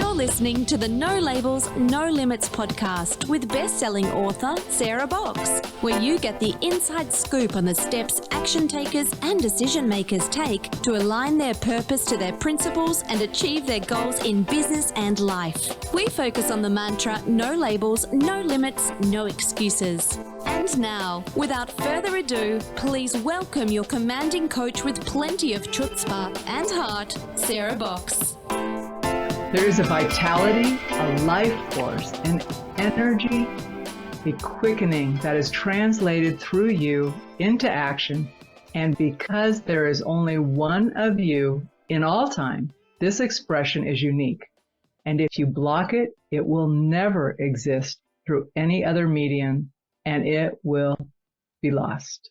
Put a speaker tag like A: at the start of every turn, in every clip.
A: You're listening to the No Labels, No Limits podcast with best-selling author Sarah Box, where you get the inside scoop on the steps action takers and decision makers take to align their purpose to their principles and achieve their goals in business and life. We focus on the mantra, no labels, no limits, no excuses. And now, without further ado, please welcome your commanding coach with plenty of chutzpah and heart, Sarah Box.
B: There is a vitality, a life force, an energy, a quickening that is translated through you into action. And because there is only one of you in all time, this expression is unique. And if you block it, it will never exist through any other medium, and it will be lost.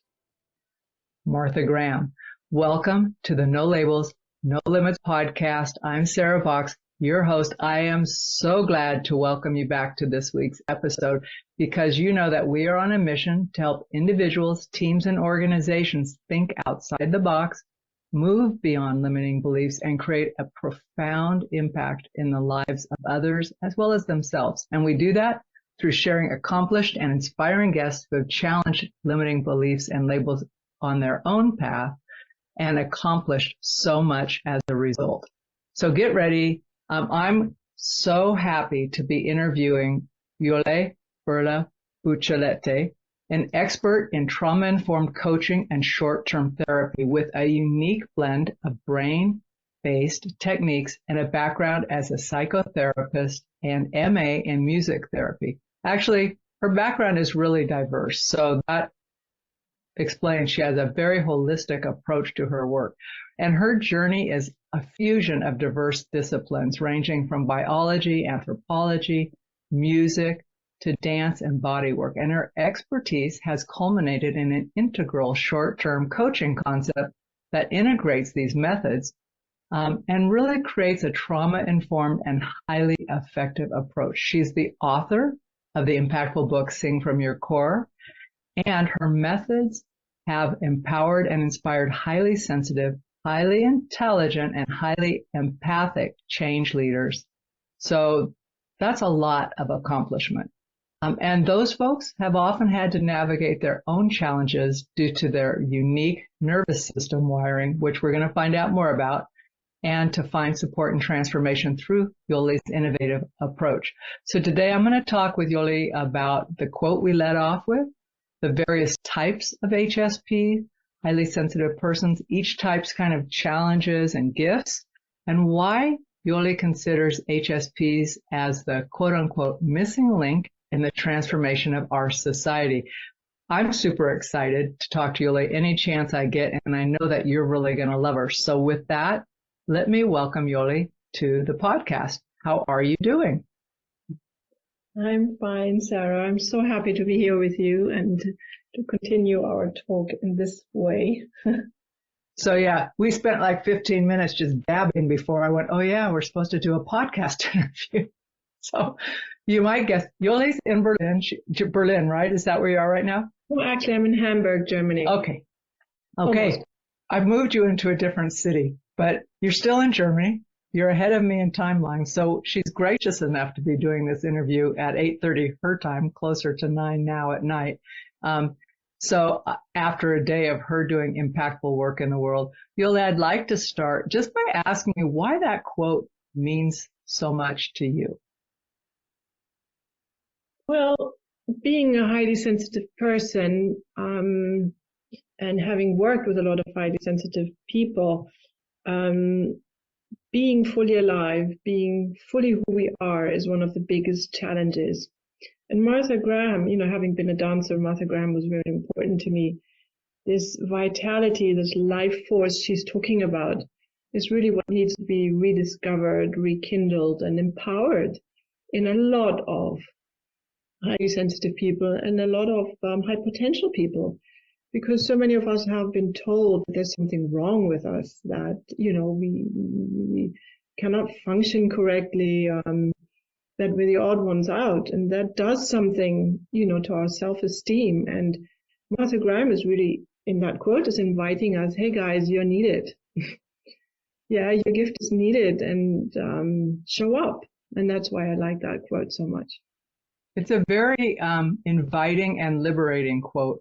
B: Martha Graham, welcome to the No Labels, No Limits podcast. I'm Sarah Box, your host. I am so glad to welcome you back to this week's episode because you know that we are on a mission to help individuals, teams, and organizations think outside the box, move beyond limiting beliefs, and create a profound impact in the lives of others as well as themselves. And we do that through sharing accomplished and inspiring guests who have challenged limiting beliefs and labels on their own path and accomplished so much as a result. So get ready. I'm so happy to be interviewing Jole Berlage-Buccellati, an expert in trauma-informed coaching and short-term therapy with a unique blend of brain-based techniques and a background as a psychotherapist and MA in music therapy. Actually, her background is really diverse, so that explains she has a very holistic approach to her work. And her journey is a fusion of diverse disciplines ranging from biology, anthropology, music, to dance and bodywork. And her expertise has culminated in an integral short-term coaching concept that integrates these methods and really creates a trauma-informed and highly effective approach. She's the author of the impactful book, Sing From Your Core, and her methods have empowered and inspired highly sensitive, highly intelligent, and highly empathic change leaders. So that's a lot of accomplishment. And those folks have often had to navigate their own challenges due to their unique nervous system wiring, which we're going to find out more about, and to find support and transformation through Jole's innovative approach. So today I'm going to talk with Jole about the quote we led off with, the various types of HSP, highly sensitive persons, each type's kind of challenges and gifts, and why Jole considers HSPs as the quote-unquote missing link in the transformation of our society. I'm super excited to talk to Jole any chance I get, and I know that you're really going to love her. So with that, let me welcome Jole to the podcast. How are you doing?
C: I'm fine, Sarah. I'm so happy to be here with you and to continue our talk in this way.
B: So yeah, we spent like 15 minutes just babbling before I went, oh yeah, we're supposed to do a podcast interview. So you might guess, Jole's in Berlin, right? Is that where you are right now?
C: Well, actually, I'm in Hamburg, Germany.
B: Okay.
C: Almost.
B: I've moved you into a different city, but you're still in Germany. You're ahead of me in timeline. So she's gracious enough to be doing this interview at 8:30 her time, closer to 9 now at night. So after a day of her doing impactful work in the world, Jole, I'd like to start just by asking you why that quote means so much to you.
C: Well, being a highly sensitive person and having worked with a lot of highly sensitive people, being fully alive, being fully who we are is one of the biggest challenges. And Martha Graham, having been a dancer, Martha Graham was very important to me. This vitality, this life force she's talking about is really what needs to be rediscovered, rekindled, and empowered in a lot of highly sensitive people and a lot of high potential people. Because so many of us have been told that there's something wrong with us, that, we cannot function correctly, that we're the odd ones out. And that does something, to our self-esteem. And Martha Graham is really, in that quote, is inviting us, hey guys, you're needed. Yeah, your gift is needed, and show up. And that's why I like that quote so much.
B: It's a very inviting and liberating quote.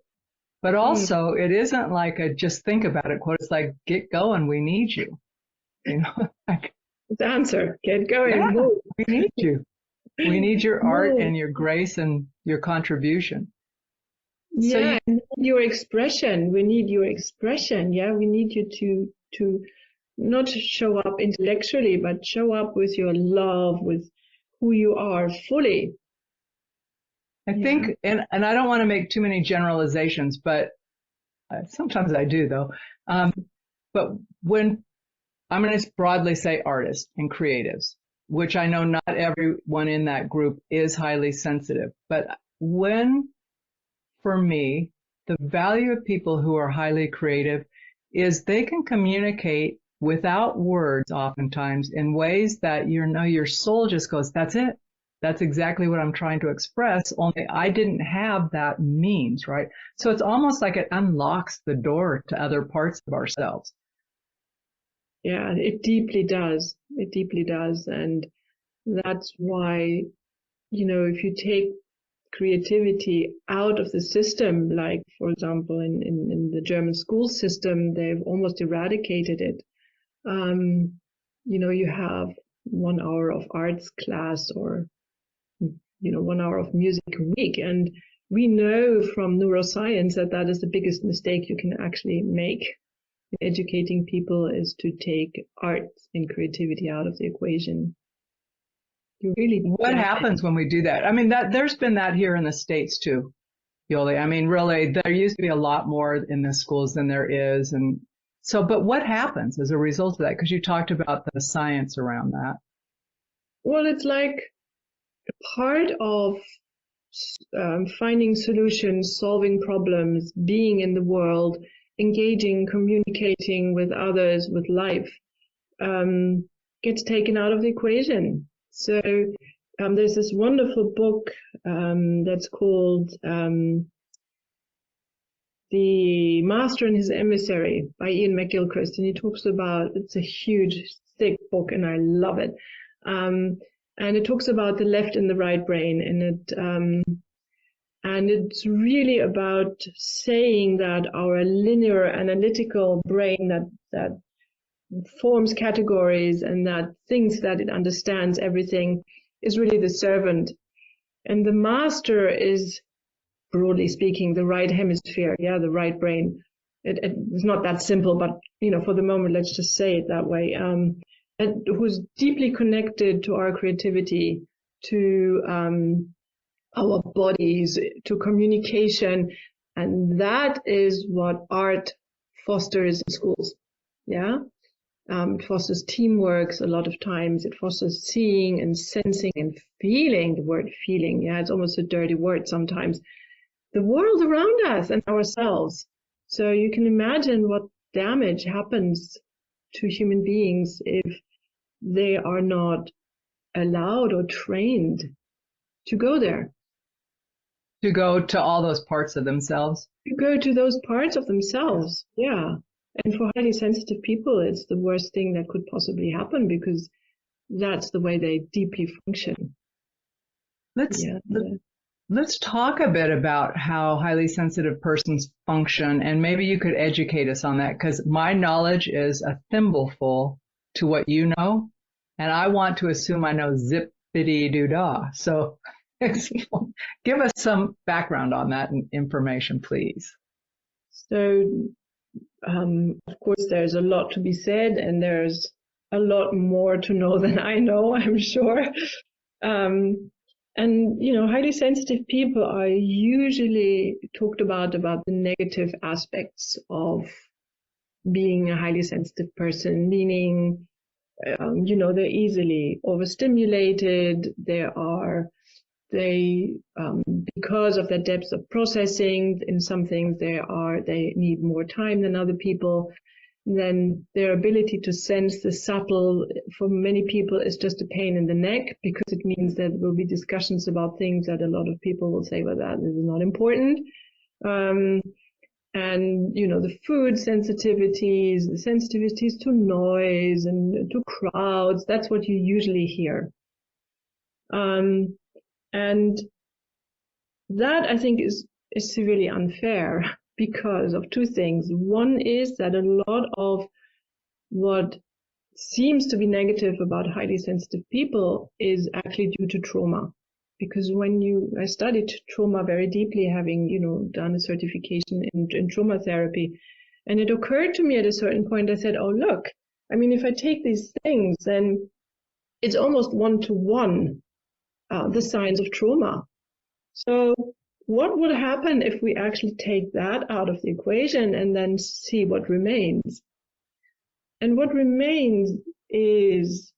B: But also, it isn't like a just think about it quote. It's like, get going. We need you. You know, like,
C: It's the answer. Get going.
B: yeah,
C: Move.
B: we need you. We need your art
C: Move.
B: and your grace and your contribution.
C: Yeah, and your expression. We need your expression. Yeah, we need you to not show up intellectually, but show up with your love, with who you are fully.
B: I think, and I don't want to make too many generalizations, but sometimes I do though. But when I'm going to broadly say artists and creatives, which I know not everyone in that group is highly sensitive, but for me, the value of people who are highly creative is they can communicate without words oftentimes in ways that your soul just goes, that's it. That's exactly what I'm trying to express, only I didn't have that means, right? So it's almost like it unlocks the door to other parts of ourselves.
C: Yeah, it deeply does. It deeply does. And that's why, if you take creativity out of the system, like, for example, in the German school system, they've almost eradicated it. You have 1 hour of arts class or 1 hour of music a week. And we know from neuroscience that is the biggest mistake you can actually make in educating people, is to take art and creativity out of the equation.
B: What happens when we do that? I mean, there's been that here in the States too, Jole. I mean, really, there used to be a lot more in the schools than there is. And so, but what happens as a result of that? Because you talked about the science around that.
C: Well, it's like part of finding solutions, solving problems, being in the world, engaging, communicating with others, with life, gets taken out of the equation. So there's this wonderful book that's called The Master and His Emissary by Ian McGilchrist, and he talks about, it's a huge, thick book, and I love it. And it talks about the left and the right brain, and it's really about saying that our linear analytical brain that forms categories and that thinks that it understands everything is really the servant. And the master is, broadly speaking, the right hemisphere, the right brain. It's not that simple, but for the moment, let's just say it that way. And who's deeply connected to our creativity, to our bodies, to communication. And that is what art fosters in schools. Yeah. It fosters teamwork a lot of times. It fosters seeing and sensing and feeling. The word feeling, it's almost a dirty word sometimes. The world around us and ourselves. So you can imagine what damage happens to human beings if they are not allowed or trained to go there.
B: To go to all those parts of themselves.
C: To go to those parts of themselves, yeah. And for highly sensitive people, it's the worst thing that could possibly happen, because that's the way they deeply function.
B: Let's talk a bit about how highly sensitive persons function, and maybe you could educate us on that, because my knowledge is a thimbleful to what you know, and I want to assume I know zippity-doo-dah. So give us some background on that information, please.
C: So, of course, there's a lot to be said, and there's a lot more to know than I know, I'm sure. And, highly sensitive people are usually talked about the negative aspects of being a highly sensitive person, meaning, they're easily overstimulated. Because of their depth of processing in some things, they need more time than other people. Then their ability to sense the subtle, for many people, is just a pain in the neck, because it means that there will be discussions about things that a lot of people will say, well, that is not important. And, the food sensitivities, the sensitivities to noise and to crowds, that's what you usually hear. And that, I think, is severely unfair because of two things. One is that a lot of what seems to be negative about highly sensitive people is actually due to trauma. Because I studied trauma very deeply, having, done a certification in trauma therapy. And it occurred to me at a certain point, I said, oh, look, I mean, if I take these things, then it's almost one-to-one, the signs of trauma. So what would happen if we actually take that out of the equation and then see what remains? And what remains is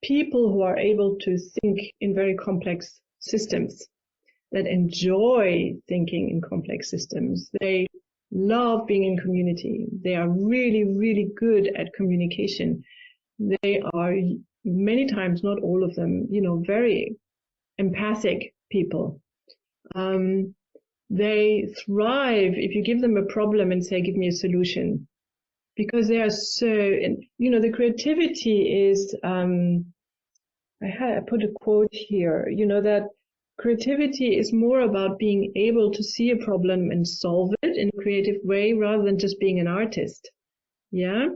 C: people who are able to think in very complex systems, that enjoy thinking in complex systems. They love being in community. They are really, really good at communication. They are many times, not all of them, very empathic people. They thrive if you give them a problem and say, give me a solution. Because they are so, the creativity is, I put a quote here, that creativity is more about being able to see a problem and solve it in a creative way rather than just being an artist. Yeah.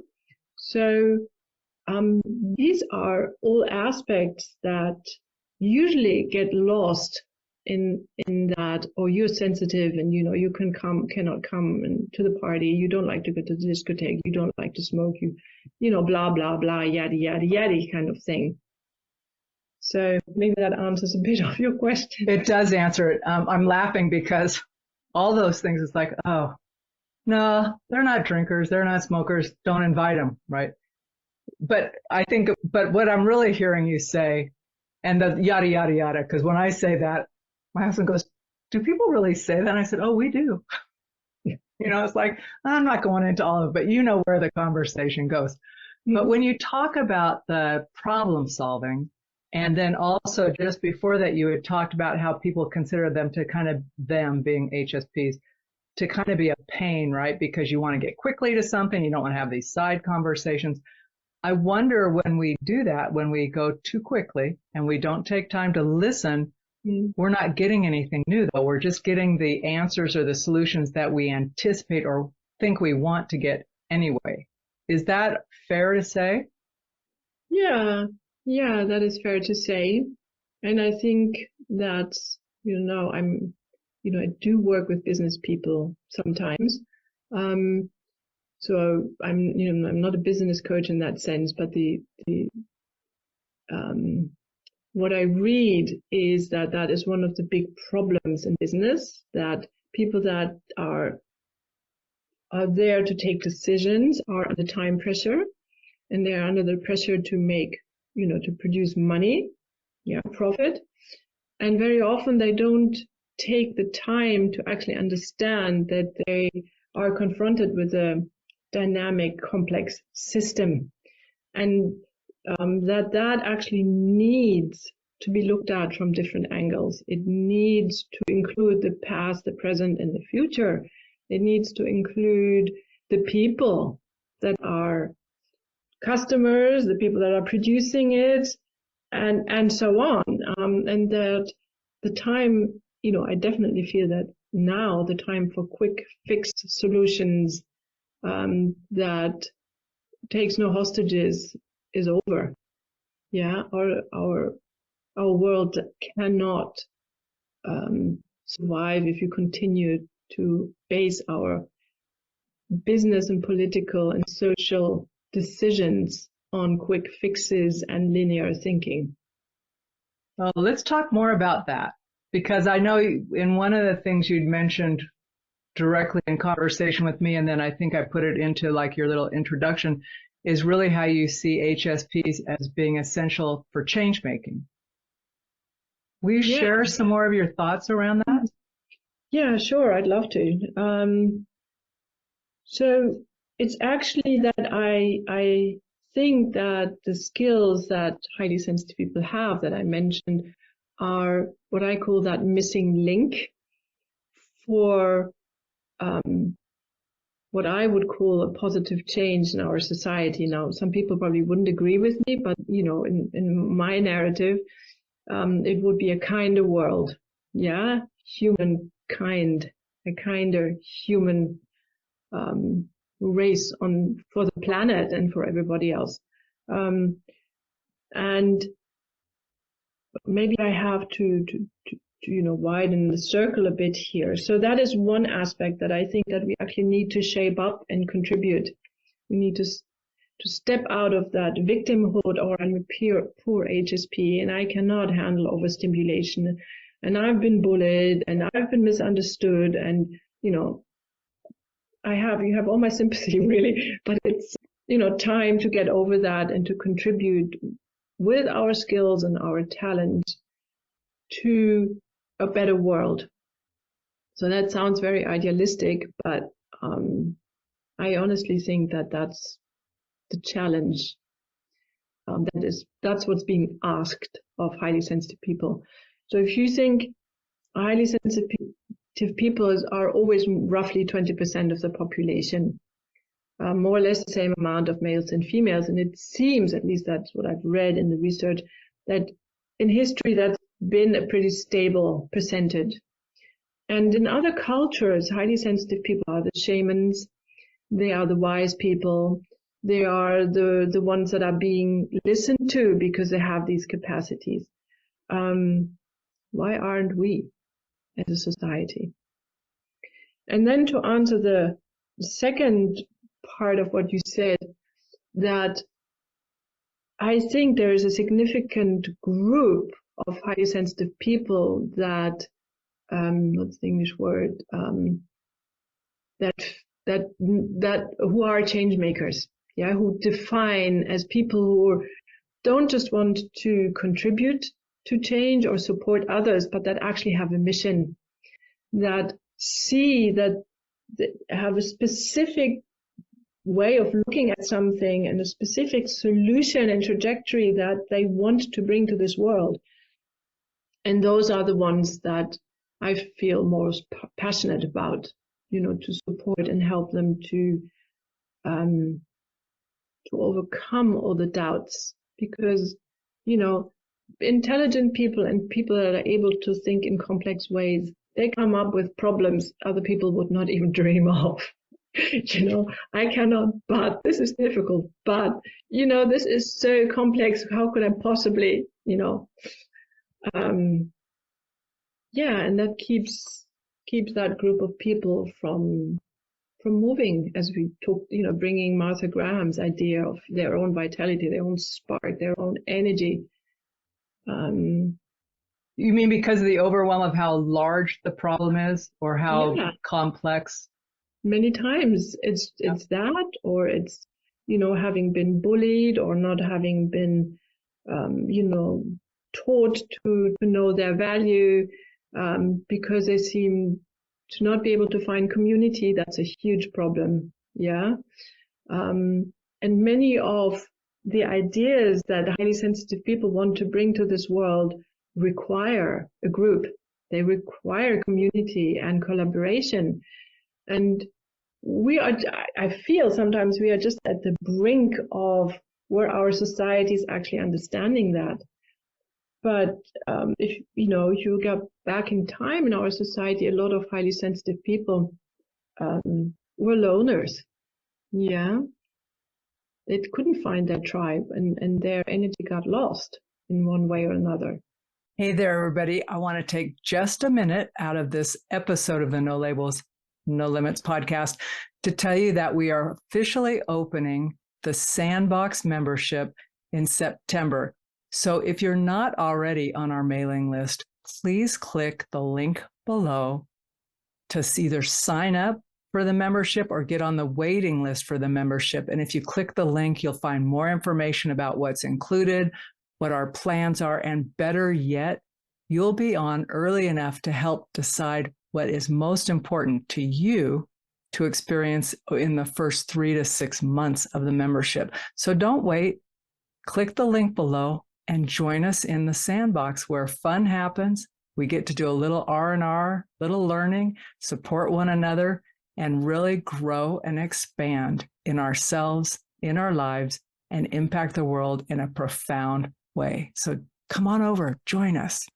C: So, these are all aspects that usually get lost in that, or you're sensitive and you cannot come to the party, you don't like to go to the discotheque, you don't like to smoke, blah blah blah, yada yada yada kind of thing. So maybe that answers a bit of your question.
B: It does answer it. I'm laughing because all those things, it's like, oh no, they're not drinkers, they're not smokers, don't invite them, right? But what I'm really hearing you say, and the yada yada yada, because when I say that, my husband goes, do people really say that? And I said, oh, we do. It's like, I'm not going into all of it, but you know where the conversation goes. Mm-hmm. But when you talk about the problem solving, and then also just before that, you had talked about how people consider them to them being HSPs, to kind of be a pain, right? Because you want to get quickly to something. You don't want to have these side conversations. I wonder when we do that, when we go too quickly and we don't take time to listen, we're not getting anything new, though. We're just getting the answers or the solutions that we anticipate or think we want to get anyway. Is that fair to say?
C: Yeah, that is fair to say. And I think that, I do work with business people sometimes. So I'm not a business coach in that sense, but what I read is that is one of the big problems in business, that people that are there to take decisions are under time pressure, and they're under the pressure to make, to produce money, profit. And very often they don't take the time to actually understand that they are confronted with a dynamic, complex system, and that actually needs to be looked at from different angles. It needs to include the past, the present, and the future. It needs to include the people that are customers, the people that are producing it, and so on. And that the time, I definitely feel that now the time for quick fixed solutions that takes no hostages is over. Yeah, our world cannot survive if you continue to base our business and political and social decisions on quick fixes and linear thinking.
B: Well, let's talk more about that, because I know in one of the things you'd mentioned directly in conversation with me, and then I think I put it into like your little introduction, is really how you see HSPs as being essential for change making. Will you share some more of your thoughts around that?
C: Yeah, sure. I'd love to. So it's actually that I think that the skills that highly sensitive people have that I mentioned are what I call that missing link for what I would call a positive change in our society. Now, some people probably wouldn't agree with me, but in my narrative, it would be a kinder world. Yeah, humankind, a kinder human race for the planet and for everybody else. And maybe I have to widen the circle a bit here. So that is one aspect that I think that we actually need to shape up and contribute. We need to step out of that victimhood, or I'm a poor HSP and I cannot handle overstimulation, and I've been bullied and I've been misunderstood, and you have all my sympathy really, but it's time to get over that and to contribute with our skills and our talent to a better world. So that sounds very idealistic, but I honestly think that that's the challenge. That's what's being asked of highly sensitive people. So if you think highly sensitive people are always roughly 20% of the population, more or less the same amount of males and females, and it seems, at least that's what I've read in the research, that in history that's been a pretty stable percentage. And in other cultures, highly sensitive people are the shamans, they are the wise people, they are the ones that are being listened to because they have these capacities. Why aren't we as a society? And then to answer the second part of what you said, that I think there is a significant group of highly sensitive people that, what's the English word, that who are change makers, who define as people who don't just want to contribute to change or support others, but that actually have a mission, that see that they have a specific way of looking at something and a specific solution and trajectory that they want to bring to this world. And those are the ones that I feel most passionate about, to support and help them to overcome all the doubts, because, intelligent people and people that are able to think in complex ways, they come up with problems other people would not even dream of. I cannot, but this is difficult, but, this is so complex. How could I possibly, and that keeps that group of people from moving, as we talked, bringing Martha Graham's idea of their own vitality, their own spark, their own energy.
B: You mean because of the overwhelm of how large the problem is, or how complex?
C: Many times it's that, or it's, having been bullied or not having been, taught to know their value, because they seem to not be able to find community. That's a huge problem. And many of the ideas that highly sensitive people want to bring to this world require a group. They require community and collaboration. And I feel sometimes we are just at the brink of where our society is actually understanding that. But if you go back in time in our society, a lot of highly sensitive people were loners. They couldn't find their tribe, and their energy got lost in one way or another.
B: Hey there, everybody. I want to take just a minute out of this episode of the No Labels, No Limits podcast to tell you that we are officially opening the Sandbox membership in September. So if you're not already on our mailing list, please click the link below to either sign up for the membership or get on the waiting list for the membership. And if you click the link, you'll find more information about what's included, what our plans are, and better yet, you'll be on early enough to help decide what is most important to you to experience in the first 3 to 6 months of the membership. So don't wait. Click the link below and join us in the Sandbox, where fun happens. We get to do a little R&R, little learning, support one another, and really grow and expand in ourselves, in our lives, and impact the world in a profound way. So come on over, join us.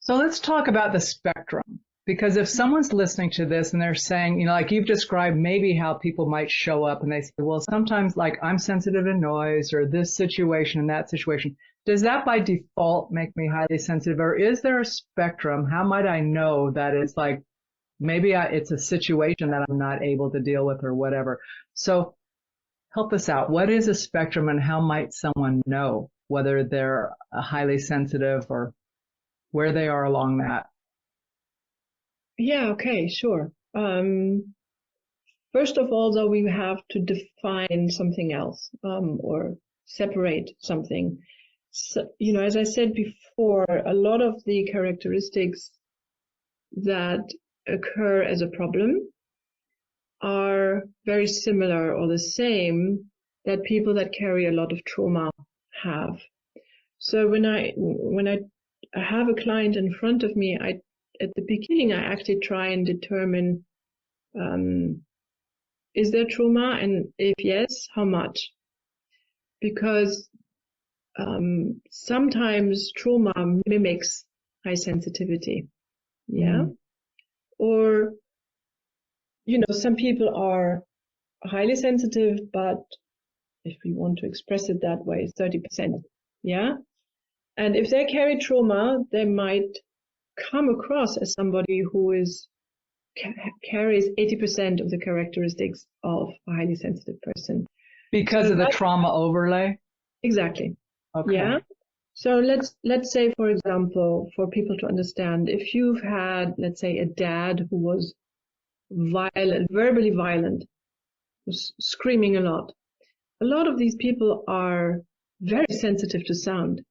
B: So let's talk about the spectrum. Because if someone's listening to this and they're saying, you know, like you've described maybe how people might show up and they say, well, sometimes like I'm sensitive to noise or this situation and that situation. Does that by default make me highly sensitive, or is there a spectrum? How might I know that it's like maybe it's a situation that I'm not able to deal with or whatever? So help us out. What is a spectrum and how might someone know whether they're highly sensitive or where they are along that?
C: Yeah, okay, sure. First of all, though, we have to define something else, or separate something. So, you know, as I said before, a lot of the characteristics that occur as a problem are very similar or the same that people that carry a lot of trauma have. So when I have a client in front of me, at the beginning, I actually try and determine, is there trauma? And if yes, how much? Because sometimes trauma mimics high sensitivity. Yeah. Or, you know, some people are highly sensitive, but if we want to express it that way, 30%. Yeah. And if they carry trauma, they might come across as somebody who carries 80% of the characteristics of a highly sensitive person.
B: Because of the trauma overlay?
C: Exactly.
B: Okay.
C: Yeah. So let's say, for example, for people to understand, if you've had, let's say, a dad who was violent, verbally violent, was screaming a lot of these people are very sensitive to sound.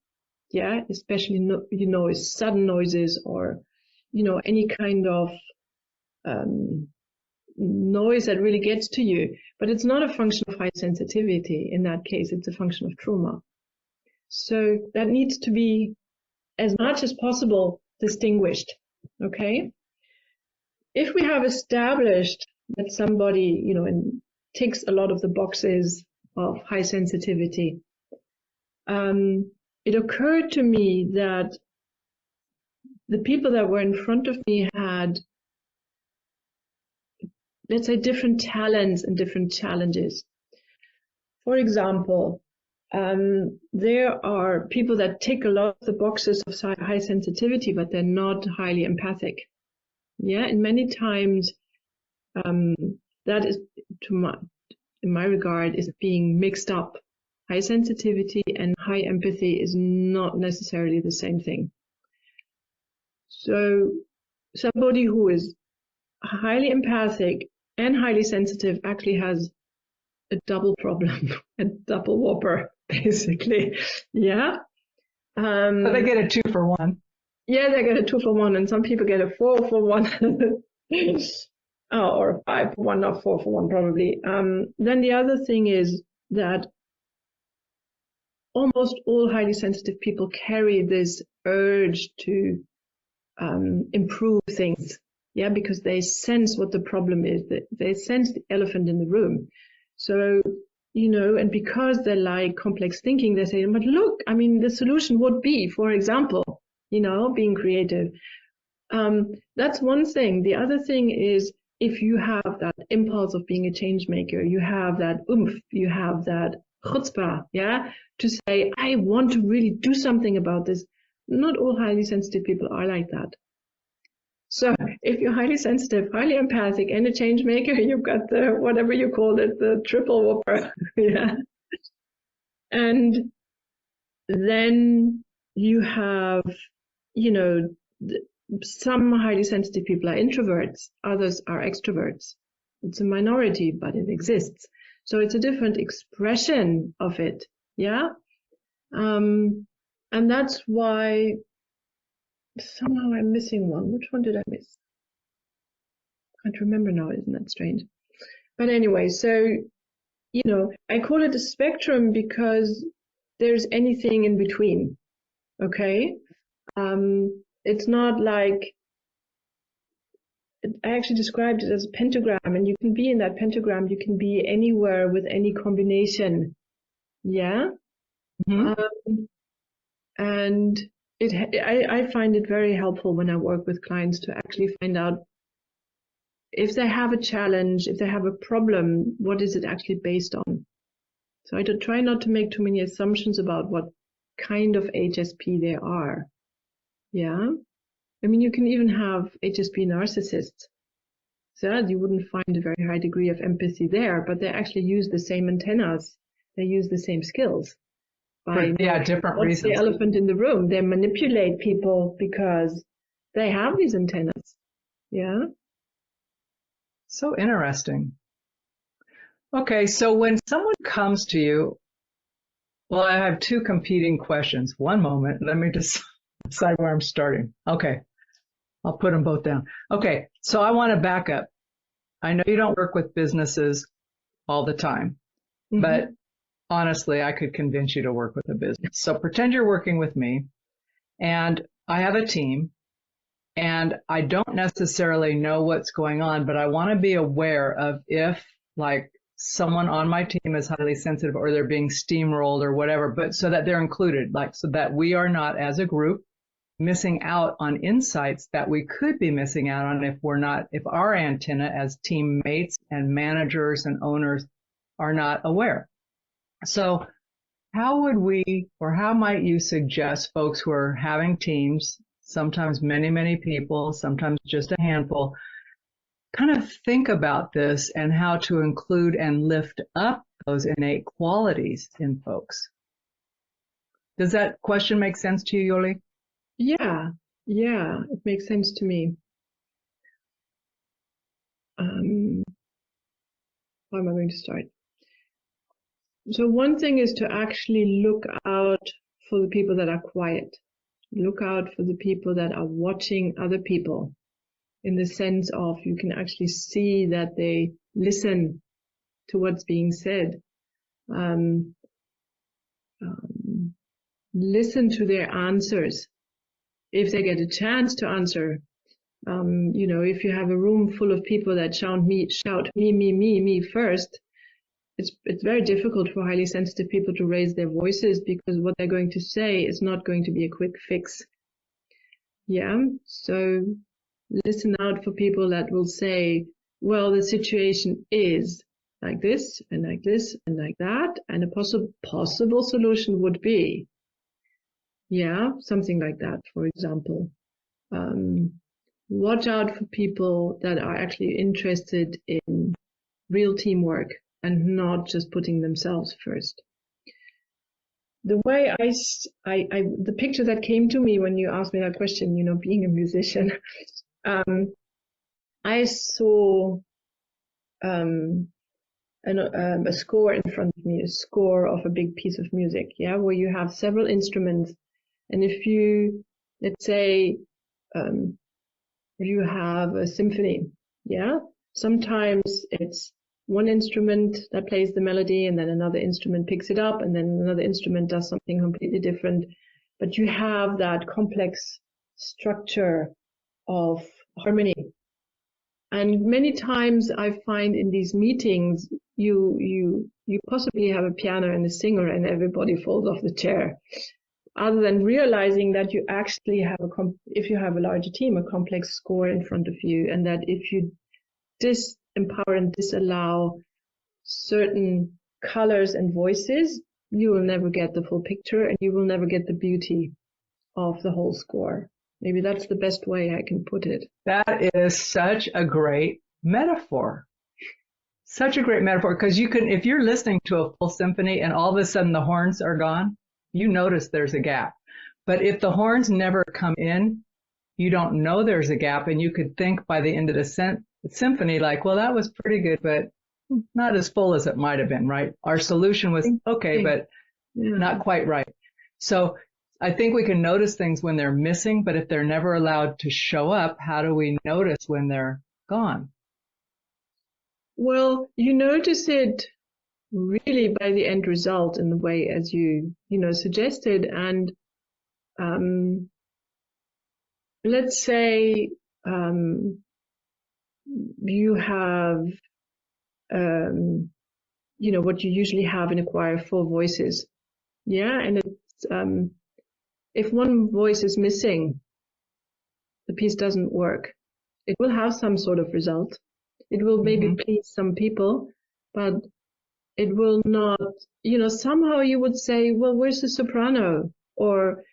C: Yeah, especially, you know, sudden noises or, you know, any kind of noise that really gets to you. But it's not a function of high sensitivity. In that case, it's a function of trauma. So that needs to be, as much as possible, distinguished. Okay? If we have established that somebody, you know, ticks a lot of the boxes of high sensitivity, it occurred to me that the people that were in front of me had, let's say, different talents and different challenges. For example, there are people that tick a lot of the boxes of high sensitivity, but they're not highly empathic. Yeah, and many times that is, in my regard, is being mixed up. High sensitivity and high empathy is not necessarily the same thing. So somebody who is highly empathic and highly sensitive actually has a double problem, a double whopper, basically. Yeah.
B: So they get a 2 for 1.
C: Yeah, they get a 2 for 1, and some people get a 4 for 1. Or a 5 for 1, not 4 for 1, probably. Then the other thing is that almost all highly sensitive people carry this urge to improve things. Yeah, because they sense what the problem is. They sense the elephant in the room. So, you know, and because they like complex thinking, they say, but look, I mean, the solution would be, for example, you know, being creative. That's one thing. The other thing is, if you have that impulse of being a change maker, you have that oomph, you have that chutzpah, yeah, to say, I want to really do something about this. Not all highly sensitive people are like that. So if you're highly sensitive, highly empathic, and a change maker, you've got the, whatever you call it, the triple whopper. Yeah. And then you have, you know, some highly sensitive people are introverts, others are extroverts. It's a minority, but it exists. So it's a different expression of it. Yeah. And that's why somehow I'm missing one. Which one did I miss? I can't remember now. Isn't that strange? But anyway, so, you know, I call it a spectrum because there's anything in between. Okay. It's not like, I actually described it as a pentagram, and you can be in that pentagram. You can be anywhere with any combination. Yeah. Mm-hmm. And I find it very helpful when I work with clients to actually find out if they have a challenge, if they have a problem, what is it actually based on? So I try not to make too many assumptions about what kind of HSP they are. Yeah. I mean, you can even have HSP narcissists. So you wouldn't find a very high degree of empathy there, but they actually use the same antennas. They use the same skills.
B: Different
C: What's
B: reasons.
C: the elephant in the room? They manipulate people because they have these antennas. Yeah.
B: So interesting. Okay, so when someone comes to you, well, I have two competing questions. One moment, let me just decide where I'm starting. Okay, I'll put them both down. Okay, so I want to back up. I know you don't work with businesses all the time, but honestly, I could convince you to work with a business. So pretend you're working with me, and I have a team, and I don't necessarily know what's going on, but I want to be aware of if, like, someone on my team is highly sensitive or they're being steamrolled or whatever, but so that they're included, like, so that we are not, as a group, missing out on insights that we could be missing out on if our antenna as teammates and managers and owners are not aware. So how might you suggest folks who are having teams, sometimes many, many people, sometimes just a handful, kind of think about this and how to include and lift up those innate qualities in folks? Does that question make sense to you, Jole?
C: Yeah, it makes sense to me. How am I going to start? So one thing is to actually look out for the people that are quiet. Look out for the people that are watching other people, in the sense of you can actually see that they listen to what's being said. Listen to their answers. If they get a chance to answer, if you have a room full of people that shout me first, it's very difficult for highly sensitive people to raise their voices, because what they're going to say is not going to be a quick fix. Yeah. So listen out for people that will say, well, the situation is like this and like this and like that, and a possible solution would be, something like that, for example. Watch out for people that are actually interested in real teamwork and not just putting themselves first. The way the picture that came to me when you asked me that question, being a musician, I saw a score in front of me, a score of a big piece of music, where you have several instruments. And if you, let's say, you have a symphony, sometimes it's one instrument that plays the melody, and then another instrument picks it up, and then another instrument does something completely different. But you have that complex structure of harmony. And many times I find in these meetings, you possibly have a piano and a singer, and everybody falls off the chair, other than realizing that you actually have if you have a larger team, a complex score in front of you, and that if you disempower and disallow certain colors and voices, you will never get the full picture, and you will never get the beauty of the whole score. Maybe that's the best way I can put it.
B: That is such a great metaphor. Such a great metaphor, because if you're listening to a full symphony and all of a sudden the horns are gone, you notice there's a gap. But if the horns never come in, you don't know there's a gap, and you could think by the end of the symphony, like, well, that was pretty good, but not as full as it might have been, right? Our solution was okay, but not quite right. So I think we can notice things when they're missing, but if they're never allowed to show up, how do we notice when they're gone?
C: Well, you notice it really by the end result, in the way as you suggested. And let's say you have what you usually have in a choir, 4 voices, and it's if one voice is missing, the piece doesn't work. It will have some sort of result. It will maybe please some people, but it will not, somehow you would say, well, where's the soprano? Or,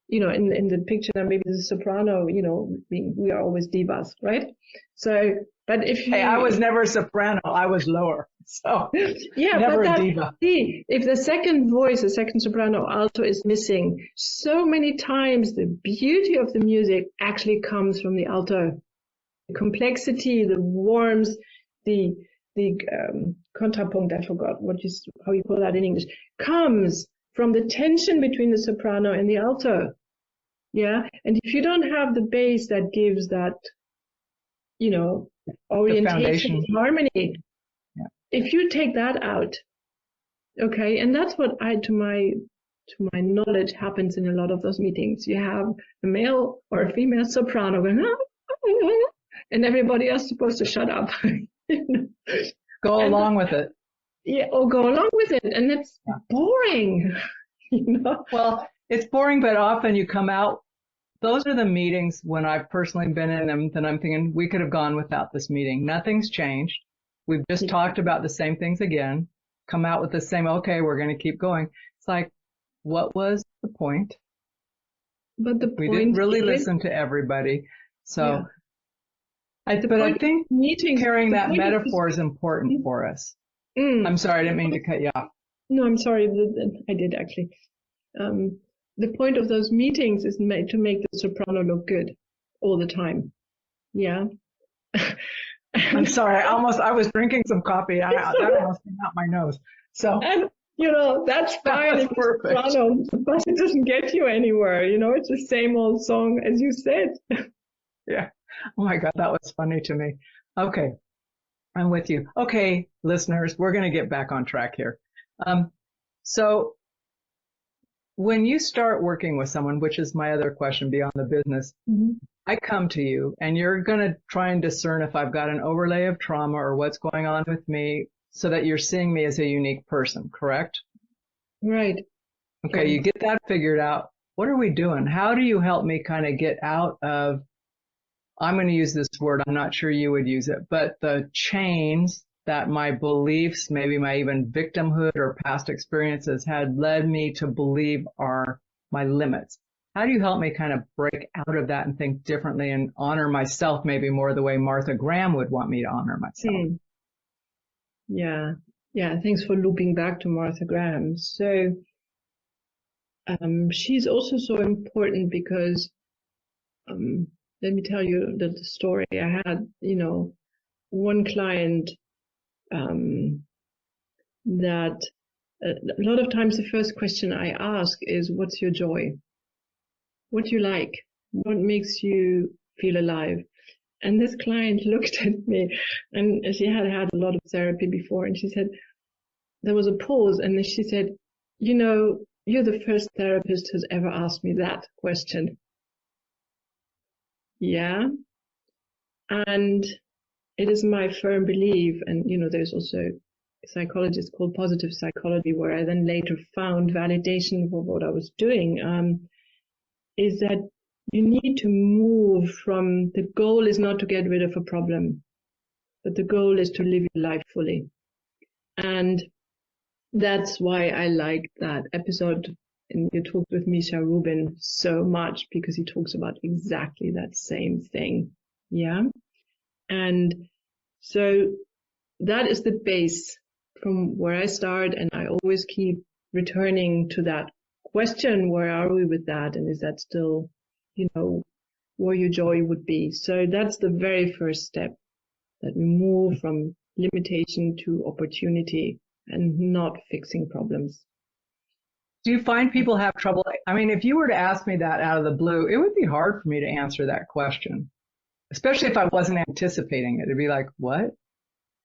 C: in the picture, maybe the soprano, we are always divas, right? So, but if you...
B: Hey, I was never a soprano. I was lower. So
C: yeah,
B: never
C: but
B: a diva.
C: See, if the second voice, the second soprano alto is missing, so many times the beauty of the music actually comes from the alto. The complexity, the warmth, the contrapunct, I forgot how you call that in English, comes from the tension between the soprano and the alto. Yeah. And if you don't have the bass that gives that, orientation and harmony,
B: yeah.
C: If you take that out, okay, and that's what to my knowledge happens in a lot of those meetings. You have a male or a female soprano going, and everybody else is supposed to shut up.
B: Go along with it.
C: Yeah, or go along with it. And it's boring.
B: Well, it's boring, but often you come out. Those are the meetings when I've personally been in them, then I'm thinking we could have gone without this meeting. Nothing's changed. We've just talked about the same things again, come out with the same, okay, we're going to keep going. It's like, what was the point?
C: But
B: we didn't really listen to everybody. So, I think carrying that metaphor is important for us. I'm sorry, I didn't mean to cut you off.
C: No, I'm sorry. I did actually. The point of those meetings is to make the soprano look good all the time. Yeah.
B: I'm sorry. I was drinking some coffee. That almost came out my nose. So.
C: And, that's fine.
B: That's perfect.
C: Soprano, but it doesn't get you anywhere. It's the same old song as you said.
B: Yeah. Oh my God, that was funny to me. Okay. I'm with you. Okay, listeners, we're going to get back on track here. So when you start working with someone, which is my other question beyond the business, I come to you and you're going to try and discern if I've got an overlay of trauma or what's going on with me so that you're seeing me as a unique person, correct?
C: Right.
B: Okay, you get that figured out. What are we doing? How do you help me kind of get out of, I'm going to use this word, I'm not sure you would use it, but the chains that my beliefs, maybe my even victimhood or past experiences had led me to believe are my limits. How do you help me kind of break out of that and think differently and honor myself maybe more the way Martha Graham would want me to honor myself?
C: Yeah. Thanks for looping back to Martha Graham. So she's also so important because let me tell you the story. I had, one client that a lot of times the first question I ask is, what's your joy? What do you like? What makes you feel alive? And this client looked at me, and she had had a lot of therapy before, and she said, there was a pause, and then she said, you're the first therapist who's ever asked me that question. Yeah. And it is my firm belief, and there's also a psychologist called positive psychology, where I then later found validation for what I was doing, is that you need to move from, the goal is not to get rid of a problem, but the goal is to live your life fully. And that's why I like that episode, and you talked with Misha Rubin so much, because he talks about exactly that same thing. Yeah. And so that is the base from where I start, and I always keep returning to that question, where are we with that? And is that still, where your joy would be? So that's the very first step, that we move from limitation to opportunity and not fixing problems.
B: Do you find people have trouble? I mean, if you were to ask me that out of the blue, it would be hard for me to answer that question, especially if I wasn't anticipating it. It'd be like, what?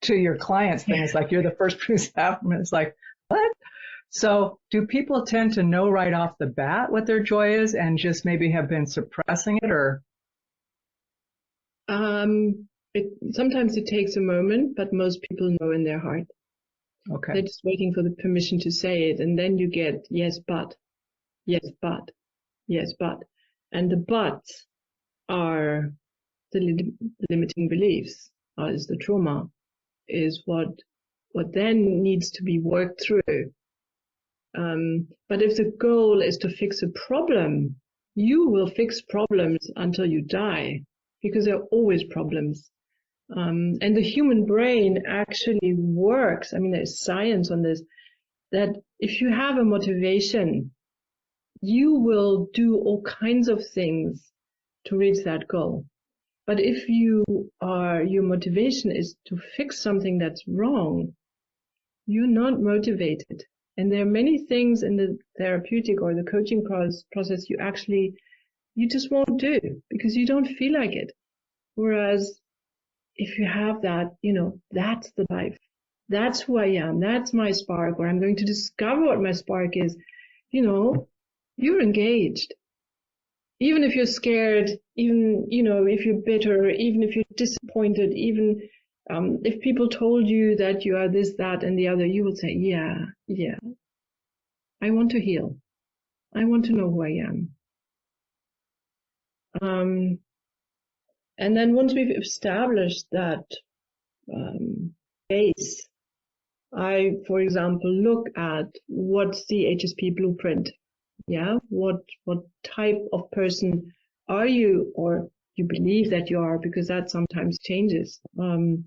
B: To your clients thing, it's like you're the first person to have them. It's like, what? So do people tend to know right off the bat what their joy is and just maybe have been suppressing it, or?
C: Sometimes it takes a moment, but most people know in their heart.
B: Okay.
C: They're just waiting for the permission to say it. And then you get, yes, but. Yes, but. And the buts are the limiting beliefs, is the trauma, is what then needs to be worked through. But if the goal is to fix a problem, you will fix problems until you die, because there are always problems. And the human brain actually works. I mean, there's science on this, that if you have a motivation, you will do all kinds of things to reach that goal. But if your motivation is to fix something that's wrong, you're not motivated. And there are many things in the therapeutic or the coaching process you just won't do because you don't feel like it. Whereas if you have that, that's the life. That's who I am. That's my spark, or I'm going to discover what my spark is. You're engaged. Even if you're scared, even, if you're bitter, even if you're disappointed, even if people told you that you are this, that, and the other, you will say, yeah, I want to heal. I want to know who I am. And then once we've established that base, I, for example, look at what's the HSP blueprint. Yeah, what type of person are you, or you believe that you are, because that sometimes changes. And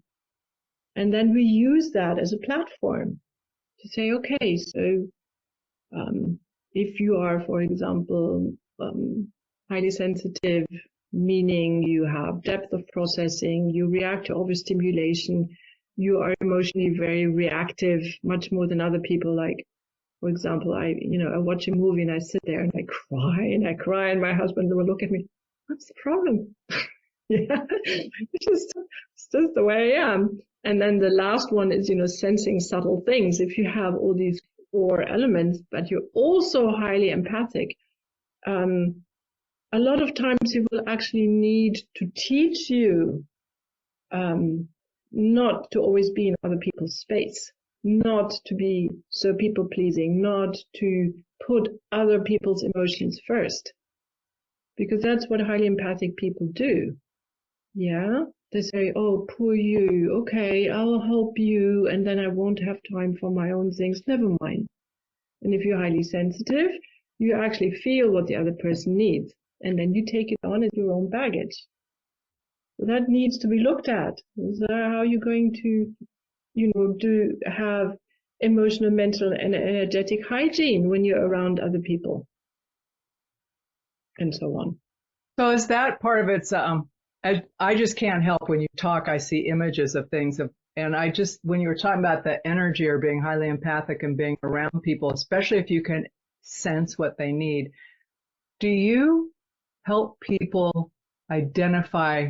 C: then we use that as a platform to say, okay, so if you are, for example, highly sensitive, meaning you have depth of processing, you react to overstimulation, you are emotionally very reactive, much more than other people. Like, for example, I watch a movie and I sit there and I cry and my husband will look at me, what's the problem? Yeah, it's just the way I am. And then the last one is, sensing subtle things. If you have all these 4 elements, but you're also highly empathic, a lot of times you will actually need to teach you not to always be in other people's space, not to be so people-pleasing, not to put other people's emotions first, because that's what highly empathic people do. Yeah, they say, oh, poor you, okay, I'll help you, and then I won't have time for my own things, never mind. And if you're highly sensitive, you actually feel what the other person needs, and then you take it on as your own baggage. So that needs to be looked at. Is that how you're going to, have emotional, mental, and energetic hygiene when you're around other people, and so on.
B: So is that part of it's, I just can't help when you talk, I see images of things and when you were talking about the energy or being highly empathic and being around people, especially if you can sense what they need, do you help people identify?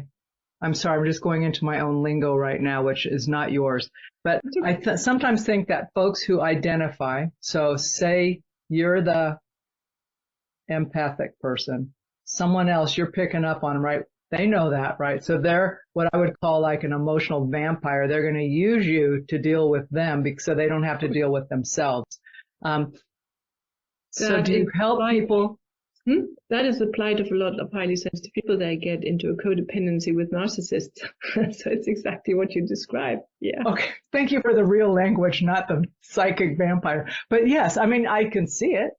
B: I'm sorry, I'm just going into my own lingo right now, which is not yours. But I sometimes think that folks who identify, so say you're the empathic person, someone else you're picking up on, right? They know that, right? So they're what I would call like an emotional vampire. They're going to use you to deal with them so they don't have to deal with themselves. So do you help people?
C: That is the plight of a lot of highly sensitive people. They get into a codependency with narcissists. So it's exactly what you described. Yeah.
B: Okay. Thank you for the real language, not the psychic vampire. But yes, I mean, I can see it.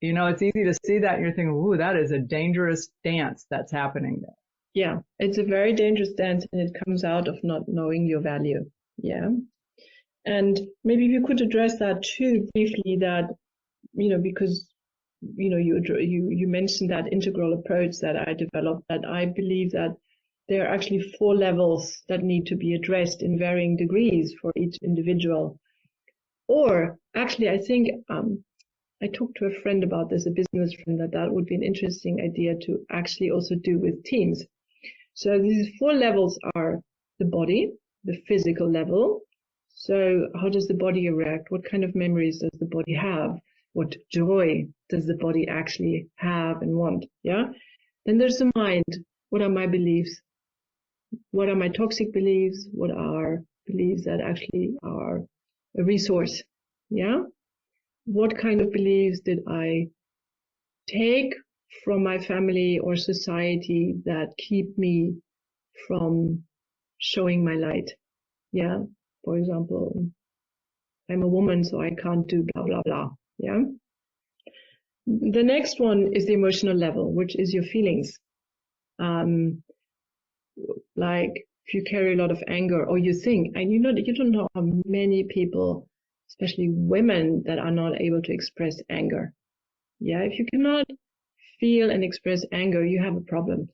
B: It's easy to see that and you're thinking, ooh, that is a dangerous dance that's happening there.
C: Yeah, it's a very dangerous dance, and it comes out of not knowing your value. Yeah. And maybe you could address that too briefly, that, because you mentioned that integral approach that I developed, that I believe that there are actually 4 levels that need to be addressed in varying degrees for each individual. Or actually, I think I talked to a friend about this, a business friend, that would be an interesting idea to actually also do with teams. So these 4 levels are the body, the physical level. So how does the body react? What kind of memories does the body have? What joy does the body actually have and want? Yeah. Then there's the mind. What are my beliefs? What are my toxic beliefs? What are beliefs that actually are a resource? Yeah. What kind of beliefs did I take from my family or society that keep me from showing my light. Yeah. For example, I'm a woman, so I can't do blah, blah, blah. Yeah. The next one is the emotional level, which is your feelings. Like if you carry a lot of anger or you think, and you don't know how many people, especially women, that are not able to express anger. Yeah. If you cannot feel and express anger, you have a problem.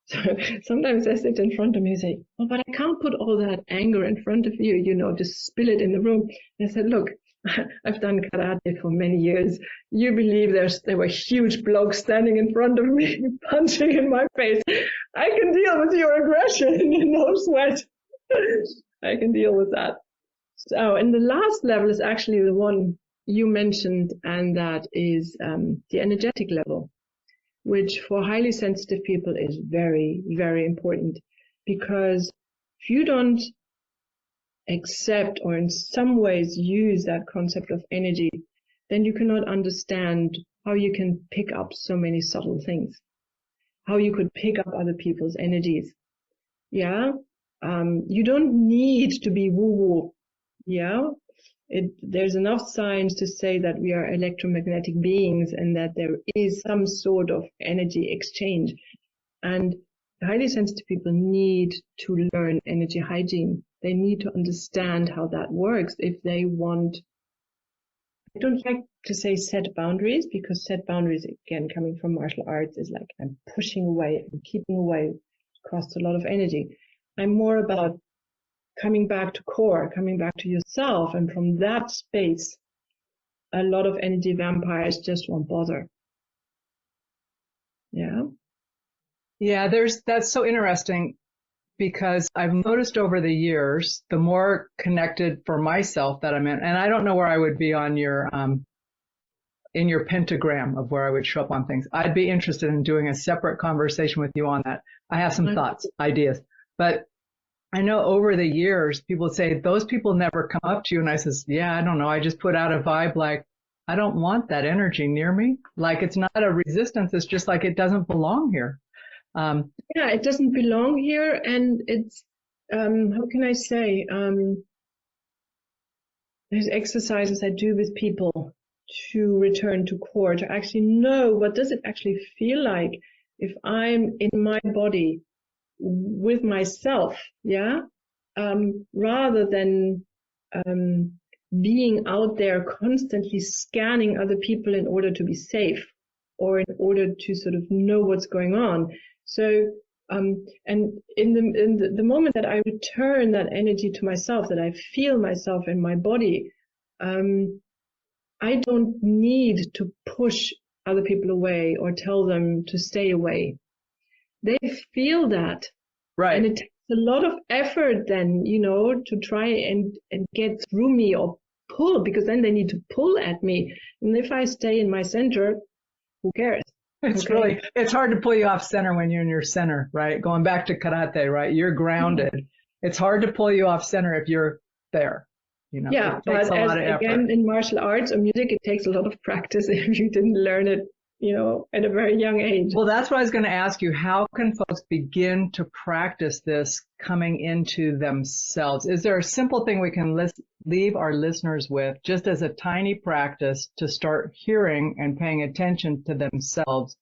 C: So sometimes I sit in front of me and say, oh, but I can't put all that anger in front of you, just spill it in the room. And I said, look, I've done karate for many years. You believe there were huge blokes standing in front of me, punching in my face. I can deal with your aggression, no sweat. I can deal with that. So, and the last level is actually the one you mentioned, and that is the energetic level, which for highly sensitive people is very, very important, because if you don't accept or in some ways use that concept of energy, then you cannot understand how you can pick up so many subtle things, how you could pick up other people's energies. Yeah. You don't need to be woo-woo. Yeah. There's enough science to say that we are electromagnetic beings and that there is some sort of energy exchange. And highly sensitive people need to learn energy hygiene. They need to understand how that works if they want. I don't like to say set boundaries, because set boundaries, again, coming from martial arts, is like I'm pushing away and keeping away. It costs a lot of energy. I'm more about coming back to core, coming back to yourself. And from that space, a lot of energy vampires just won't bother. Yeah.
B: Yeah, that's so interesting, because I've noticed over the years, the more connected for myself that I'm in, and I don't know where I would be on your, in your pentagram of where I would show up on things. I'd be interested in doing a separate conversation with you on that. I have some thoughts, ideas, but I know over the years, people say those people never come up to you. And I says, yeah, I don't know. I just put out a vibe like, I don't want that energy near me. Like it's not a resistance. It's just like, it doesn't belong here.
C: Yeah, it doesn't belong here. And it's, how can I say, there's exercises I do with people to return to core, to actually know what does it actually feel like if I'm in my body with myself, yeah, rather than being out there constantly scanning other people in order to be safe or in order to sort of know what's going on. So, and in the moment that I return that energy to myself, that I feel myself in my body, I don't need to push other people away or tell them to stay away. They feel that.
B: Right.
C: And it takes a lot of effort then, to try and get through me or pull, because then they need to pull at me. And if I stay in my center, who cares?
B: It's hard to pull you off center when you're in your center, right? Going back to karate, right? You're grounded. Mm-hmm. It's hard to pull you off center if you're there.
C: Yeah,
B: it takes
C: but
B: a lot of effort.
C: Again, in martial arts or music, it takes a lot of practice if you didn't learn it, at a very young age.
B: Well, that's what I was going to ask you. How can folks begin to practice this coming into themselves? Is there a simple thing we can leave our listeners with, just as a tiny practice to start hearing and paying attention to themselves?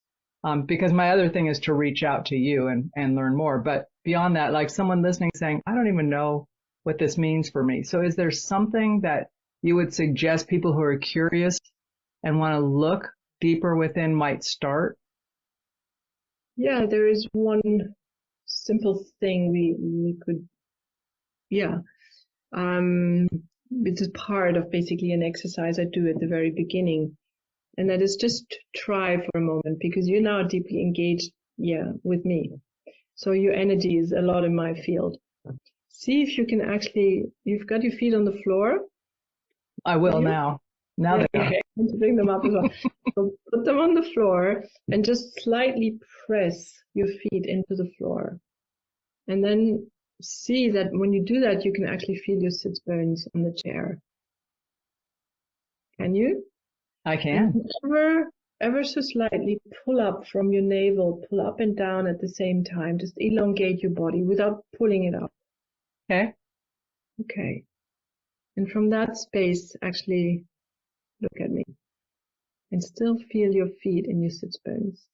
B: Because my other thing is to reach out to you and learn more. But beyond that, like someone listening saying, I don't even know what this means for me. So is there something that you would suggest people who are curious and want to look deeper within might start?
C: Yeah, there is one simple thing we could, this is part of basically an exercise I do at the very beginning. And that is just try for a moment, because you're now deeply engaged, with me. So your energy is a lot in my field. See if you can actually, you've got your feet on the floor.
B: I will now. Now they are.
C: To bring them up as well. So put them on the floor and just slightly press your feet into the floor. And then see that when you do that, you can actually feel your sit bones on the chair. Can you?
B: I can.
C: And whenever ever so slightly pull up from your navel, pull up and down at the same time. Just elongate your body without pulling it up.
B: Okay.
C: Okay. And from that space, actually look at me and still feel your feet in your sits bones.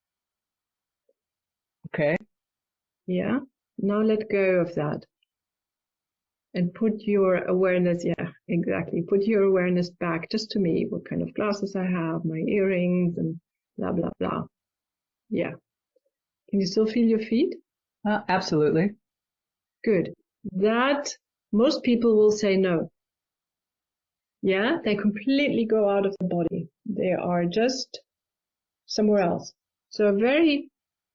B: Okay.
C: Yeah. Now let go of that and put your awareness, yeah, exactly. Put your awareness back just to me, what kind of glasses I have, my earrings and blah, blah, blah. Yeah. Can you still feel your feet?
B: Absolutely.
C: Good. That most people will say no. Yeah, they completely go out of the body. They are just somewhere else. So a very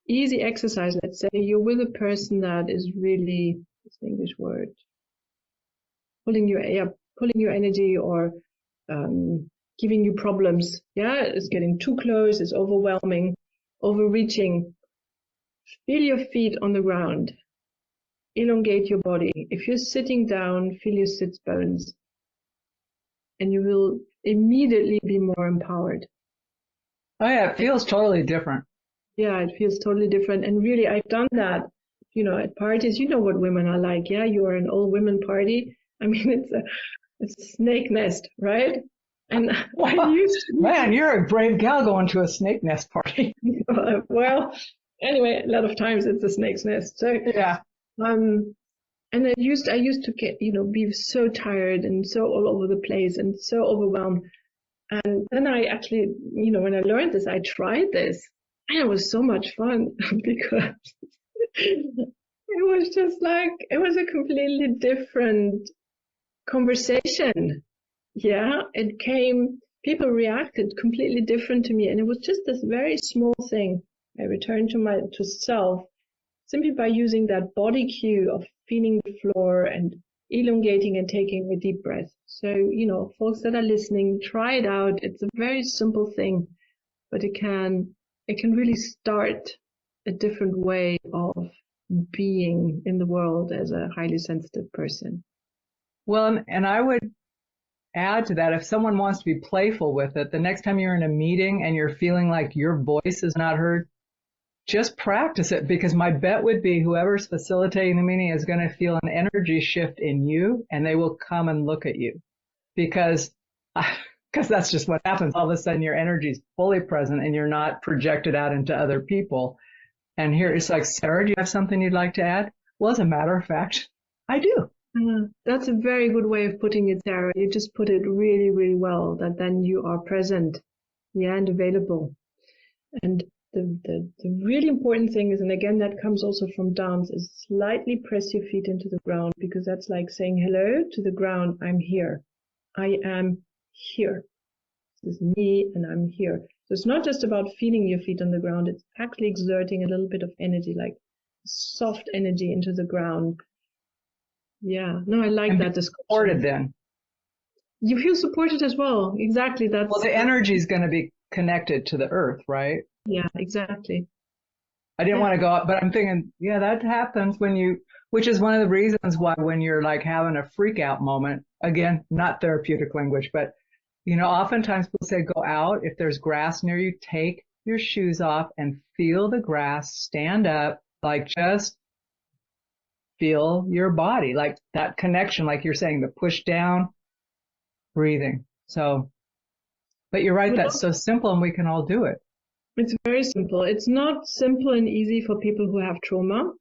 C: easy exercise, let's say you're with a person that is really, what's the English word, pulling your energy or giving you problems. Yeah, it's getting too close, it's overwhelming, overreaching. Feel your feet on the ground. Elongate your body. If you're sitting down, feel your sits bones. And you will immediately be more empowered.
B: Oh yeah, it feels totally different.
C: Yeah, it feels totally different. And really, I've done that, at parties. You know what women are like. Yeah, you are an all women party. I mean, it's a snake nest, right? And
B: Man, you're a brave gal going to a snake nest party.
C: Well, anyway, a lot of times it's a snake's nest. So
B: yeah.
C: And I used to get, be so tired and so all over the place and so overwhelmed. And then I actually, when I learned this, I tried this and it was so much fun because it was just like, it was a completely different conversation. Yeah, people reacted completely different to me. And it was just this very small thing. I returned to self simply by using that body cue of feeling the floor and elongating and taking a deep breath. So, folks that are listening, try it out. It's a very simple thing, but it can really start a different way of being in the world as a highly sensitive person.
B: Well, and I would add to that, if someone wants to be playful with it, the next time you're in a meeting and you're feeling like your voice is not heard, just practice it, because my bet would be whoever's facilitating the meeting is going to feel an energy shift in you and they will come and look at you because that's just what happens. All of a sudden your energy is fully present and you're not projected out into other people. And here it's like, Sarah, do you have something you'd like to add? Well, as a matter of fact, I do.
C: That's a very good way of putting it, Sarah. You just put it really, really well, that then you are present, yeah, and available. And the really important thing is, and again, that comes also from dance, is slightly press your feet into the ground, because that's like saying hello to the ground. I'm here. I am here. This is me and I'm here. So it's not just about feeling your feet on the ground. It's actually exerting a little bit of energy, like soft energy into the ground. Yeah. No, I like that description.
B: Supported then.
C: You feel supported as well. Exactly. Well,
B: the energy is going to be connected to the earth, right?
C: Yeah, exactly.
B: I didn't want to go up, but I'm thinking, yeah, that happens which is one of the reasons why when you're like having a freak out moment, again, not therapeutic language, but oftentimes people say go out. If there's grass near you, take your shoes off and feel the grass, stand up, like just feel your body, like that connection, like you're saying, the push down, breathing. So, but you're right, that's so simple and we can all do it.
C: It's very simple. It's not simple and easy for people who have trauma.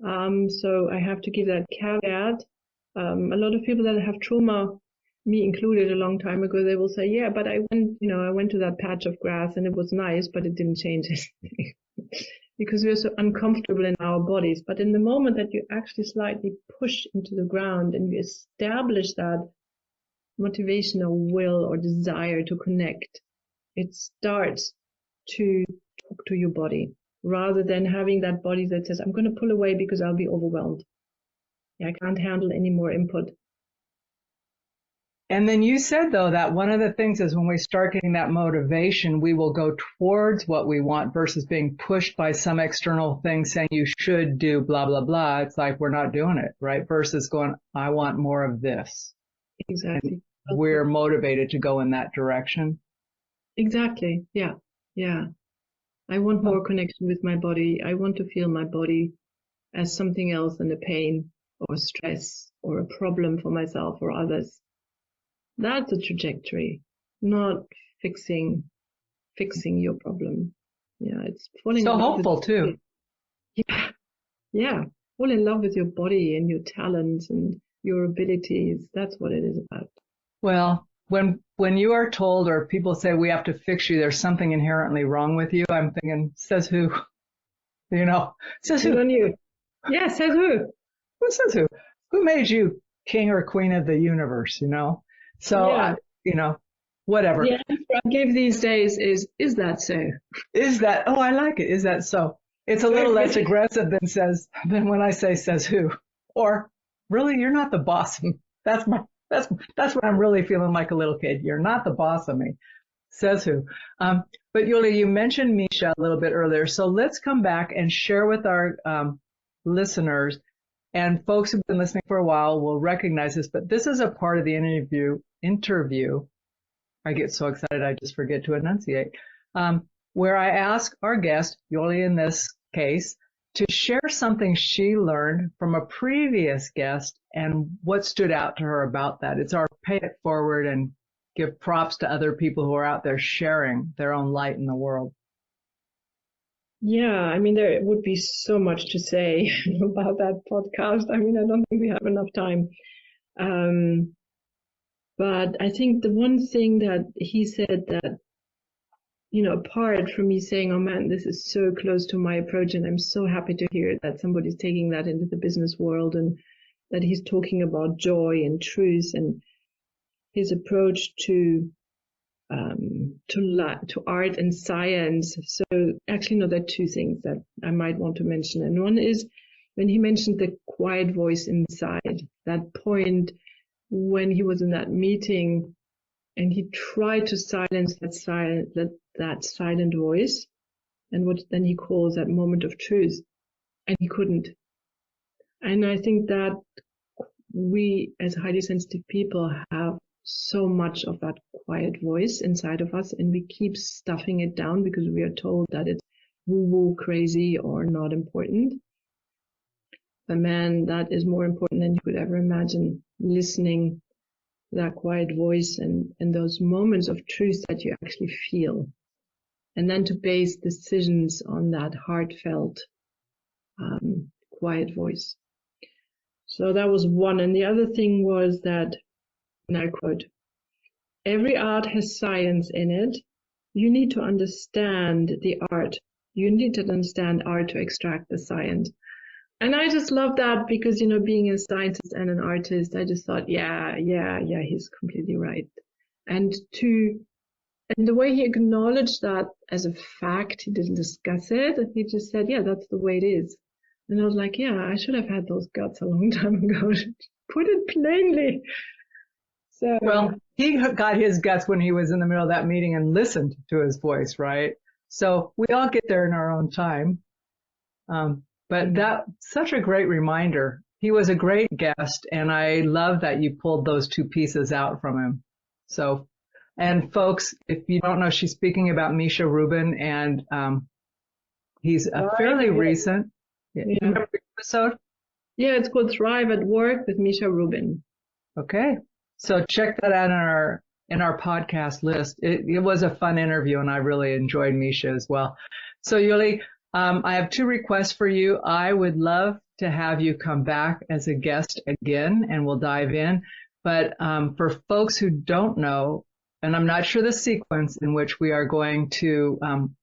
C: So I have to give that caveat. A lot of people that have trauma, me included a long time ago, they will say, yeah, but I went to that patch of grass and it was nice, but it didn't change anything because we're so uncomfortable in our bodies. But in the moment that you actually slightly push into the ground and you establish that motivation or will or desire to connect, it starts to talk to your body rather than having that body that says, I'm going to pull away because I'll be overwhelmed. I can't handle any more input.
B: And then you said, though, that one of the things is when we start getting that motivation, we will go towards what we want versus being pushed by some external thing saying you should do blah, blah, blah. It's like we're not doing it, right? Versus going, I want more of this.
C: Exactly.
B: And we're motivated to go in that direction.
C: Exactly. Yeah. Yeah. I want more connection with my body. I want to feel my body as something else than a pain or stress or a problem for myself or others. That's a trajectory, not fixing your problem. Yeah, it's falling
B: So
C: in love
B: hopeful
C: with
B: too.
C: yeah, yeah. Fall in love with your body and your talents and your abilities. That's what it is about.
B: Well, when you are told or people say we have to fix you, there's something inherently wrong with you, I'm thinking, says who? Says
C: Good
B: who?
C: on you. Yeah, says who?
B: Who says who? Who made you king or queen of the universe, So,
C: Yeah.
B: whatever.
C: The answer I give these days is that so?
B: Is that, oh, I like it. Is that so? It's a little less aggressive than when I say says who. Or, really, you're not the boss of me. That's what I'm really feeling like a little kid. You're not the boss of me. Says who? But Jole, you mentioned Misha a little bit earlier. So let's come back and share with our listeners, and folks who've been listening for a while will recognize this, but this is a part of the interview. I get so excited I just forget to enunciate. Where I ask our guest, Jole in this case, to share something she learned from a previous guest and what stood out to her about that. It's our pay it forward and give props to other people who are out there sharing their own light in the world.
C: Yeah, I mean, there would be so much to say about that podcast. I mean, I don't think we have enough time. But I think the one thing that he said that, apart from me saying, oh man, this is so close to my approach, and I'm so happy to hear that somebody's taking that into the business world and that he's talking about joy and truth and his approach to art and science. So actually, no, there are two things that I might want to mention. And one is when he mentioned the quiet voice inside, that point when he was in that meeting and he tried to silence that silent voice and what then he calls that moment of truth, and he couldn't. And I think that we as highly sensitive people have so much of that quiet voice inside of us, and we keep stuffing it down because we are told that it's woo-woo, crazy, or not important. But man, that is more important than you could ever imagine. Listening to that quiet voice and those moments of truth that you actually feel, and then to base decisions on that heartfelt, quiet voice. So that was one. And the other thing was that, and I quote, every art has science in it. You need to understand the art. You need to understand art to extract the science. And I just love that because, being a scientist and an artist, I just thought, yeah, he's completely right. And the way he acknowledged that as a fact, he didn't discuss it. He just said, yeah, that's the way it is. And I was like, yeah, I should have had those guts a long time ago. Put it plainly. So,
B: well, he got his guts when he was in the middle of that meeting and listened to his voice, right? So we all get there in our own time. But that's such a great reminder. He was a great guest, and I love that you pulled those two pieces out from him. So, and folks, if you don't know, she's speaking about Misha Rubin, and he's a fairly recent. Yeah. You remember the episode?
C: Yeah, it's called Thrive at Work with Misha Rubin.
B: Okay. So check that out in our podcast list. It was a fun interview, and I really enjoyed Misha as well. So Jole, I have two requests for you. I would love to have you come back as a guest again, and we'll dive in. But for folks who don't know, and I'm not sure the sequence in which we are going to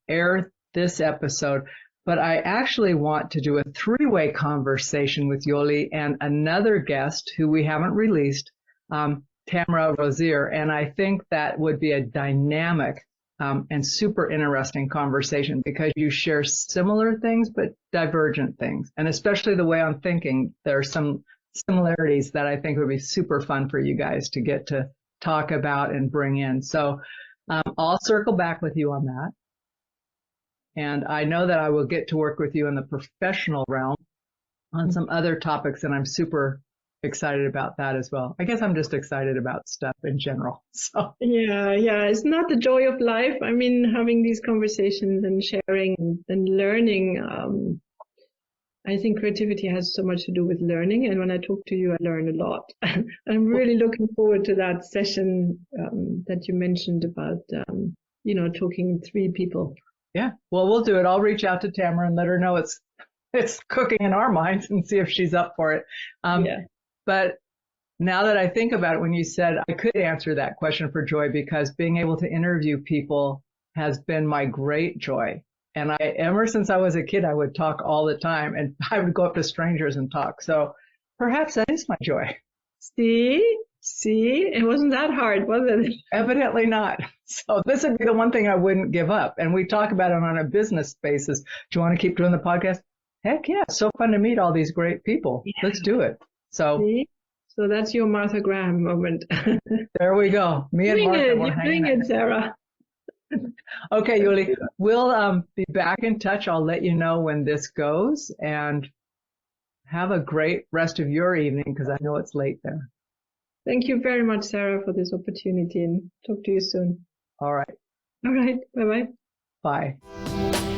B: air this episode, but I actually want to do a three-way conversation with Jole and another guest who we haven't released, Tamara Rosier. And I think that would be a dynamic and super interesting conversation because you share similar things, but divergent things. And especially the way I'm thinking, there are some similarities that I think would be super fun for you guys to get to talk about and bring in. So I'll circle back with you on that. And I know that I will get to work with you in the professional realm on some other topics that I'm super excited about that as well. I guess I'm just excited about stuff in general. So
C: Yeah, it's not the joy of life. I mean, having these conversations and sharing and learning. I think creativity has so much to do with learning. And when I talk to you, I learn a lot. I'm really looking forward to that session that you mentioned about, talking 3 people.
B: yeah, well, we'll do it. I'll reach out to Tamara and let her know it's cooking in our minds and see if she's up for it. But now that I think about it, when you said I could answer that question for Joy, because being able to interview people has been my great joy. And ever since I was a kid, I would talk all the time, and I would go up to strangers and talk. So perhaps that is my joy.
C: See, it wasn't that hard, was it?
B: Evidently not. So this would be the one thing I wouldn't give up. And we talk about it on a business basis. Do you want to keep doing the podcast? Heck yeah. It's so fun to meet all these great people. Yeah. Let's do it. So
C: that's your Martha Graham moment.
B: There we go. Me and Martha.
C: You're doing it, Sarah.
B: Okay, Jole, we'll be back in touch. I'll let you know when this goes, and have a great rest of your evening, because I know it's late there.
C: Thank you very much, Sarah, for this opportunity, and talk to you soon.
B: All right.
C: Bye-bye.
B: Bye.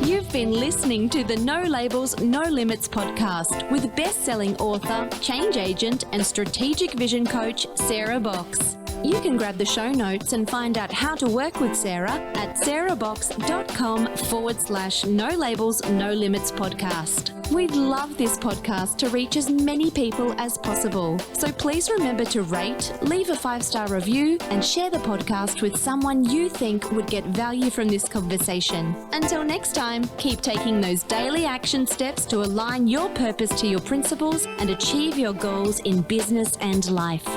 A: You've been listening to the No Labels, No Limits podcast with best-selling author, change agent, and strategic vision coach, Sarah Box. You can grab the show notes and find out how to work with Sarah at sarahbox.com/No Labels, No Limits podcast. We'd love this podcast to reach as many people as possible. So please remember to rate, leave a 5-star review, and share the podcast with someone you think would get value from this conversation. Until next time, keep taking those daily action steps to align your purpose to your principles and achieve your goals in business and life.